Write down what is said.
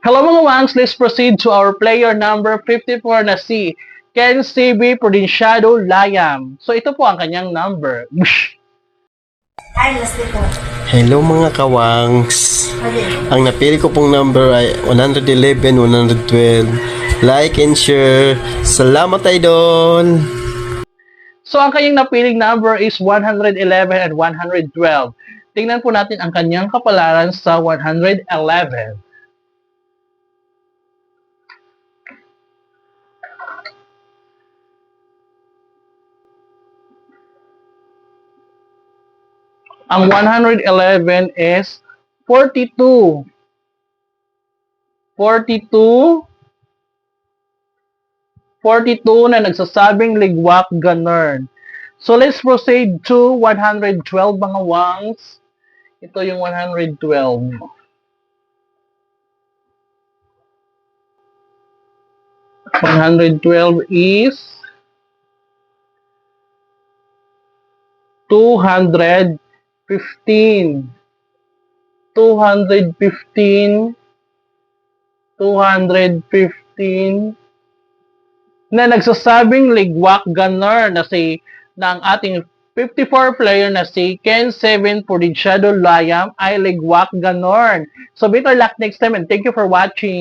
Hello mga wangs, let's proceed to our player number 54 na si Ken CB Provinciado Layam. So ito po ang kanyang number. Ay, last po. Hello mga kawangs. Ang napili ko pong number ay 111, 112. Like and share. Salamat idol! So ang kanyang napiling number is 111 and 112. Tingnan po natin ang kanyang kapalaran sa 111. Ang 111 is 42. 42 na nagsasabing ligwak ganern. So let's proceed to 112 mga wangs. Ito yung 112. 112 is 215. 215 na nagsasabing ligwak gunner na ang ating 54 player na si Ken 7 Provinciado Layam ay ligwak gunner. So better luck next time and thank you for watching.